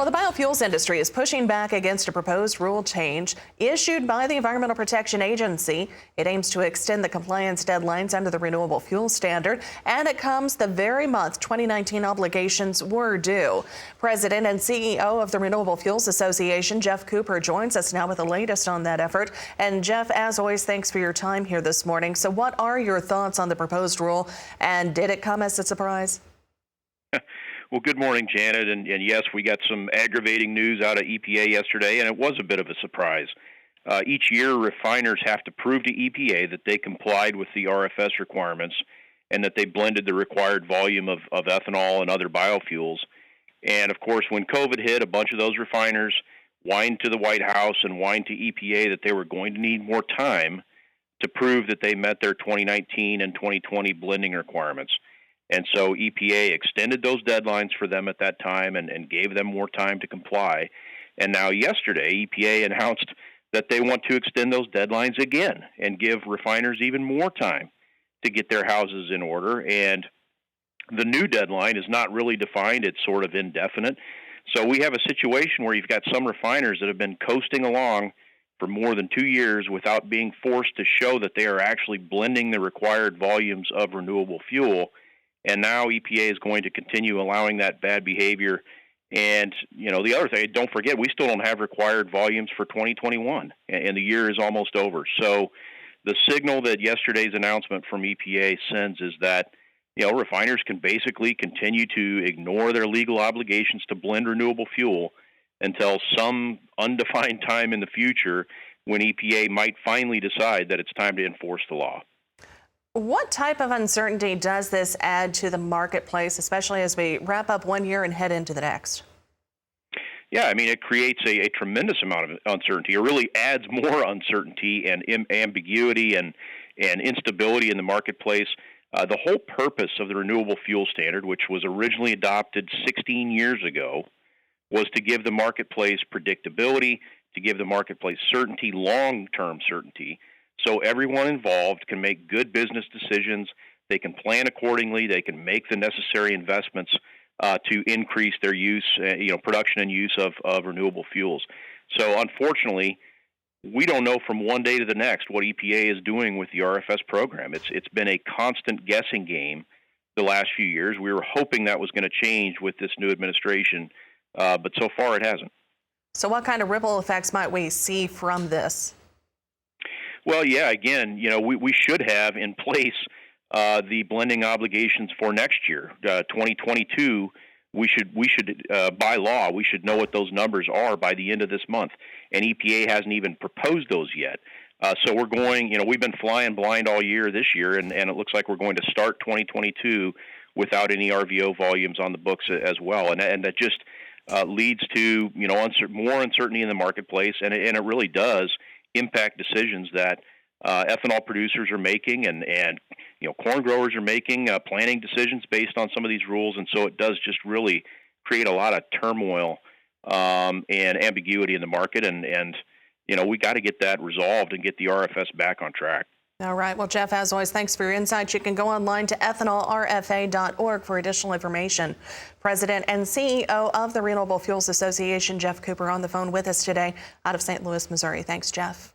Well, the biofuels industry is pushing back against a proposed rule change issued by the Environmental Protection Agency. It aims to extend the compliance deadlines under the Renewable Fuel Standard, and it comes the very month 2019 obligations were due. President and CEO of the Renewable Fuels Association, Jeff Cooper, joins us now with the latest on that effort. And Jeff, as always, thanks for your time here this morning. So what are your thoughts on the proposed rule, and did it come as a surprise? Well, good morning, Janet. And yes, we got some aggravating news out of EPA yesterday, and it was a bit of a surprise. Each year, refiners have to prove to EPA that they complied with the RFS requirements and that they blended the required volume of ethanol and other biofuels. And, of course, when COVID hit, a bunch of those refiners whined to the White House and whined to EPA that they were going to need more time to prove that they met their 2019 and 2020 blending requirements. And so EPA extended those deadlines for them at that time and gave them more time to comply. And now yesterday, EPA announced that they want to extend those deadlines again and give refiners even more time to get their houses in order. And the new deadline is not really defined. It's sort of indefinite. So we have a situation where you've got some refiners that have been coasting along for more than 2 years without being forced to show that they are actually blending the required volumes of renewable fuel. And now EPA is going to continue allowing that bad behavior. And, the other thing, don't forget, we still don't have required volumes for 2021, and the year is almost over. So the signal that yesterday's announcement from EPA sends is that, refiners can basically continue to ignore their legal obligations to blend renewable fuel until some undefined time in the future when EPA might finally decide that it's time to enforce the law. What type of uncertainty does this add to the marketplace, especially as we wrap up 1 year and head into the next? Yeah, it creates a tremendous amount of uncertainty. It really adds more uncertainty and ambiguity and instability in the marketplace. The whole purpose of the Renewable Fuel Standard, which was originally adopted 16 years ago, was to give the marketplace predictability, to give the marketplace certainty, long-term certainty, so everyone involved can make good business decisions. They can plan accordingly. They can make the necessary investments to increase their use, production and use of renewable fuels. So unfortunately, we don't know from one day to the next what EPA is doing with the RFS program. It's been a constant guessing game the last few years. We were hoping that was going to change with this new administration, but so far it hasn't. So what kind of ripple effects might we see from this? Well, yeah, again, we should have in place the blending obligations for next year, 2022. We should by law, we should know what those numbers are by the end of this month. And EPA hasn't even proposed those yet. So we're going, we've been flying blind all year this year, and it looks like we're going to start 2022 without any RVO volumes on the books as well. And that just leads to, more uncertainty in the marketplace, and it really does impact decisions that ethanol producers are making and corn growers are making, planning decisions based on some of these rules. And so it does just really create a lot of turmoil and ambiguity in the market. And we got to get that resolved and get the RFS back on track. All right. Well, Jeff, as always, thanks for your insights. You can go online to ethanolrfa.org for additional information. President and CEO of the Renewable Fuels Association, Jeff Cooper, on the phone with us today out of St. Louis, Missouri. Thanks, Jeff.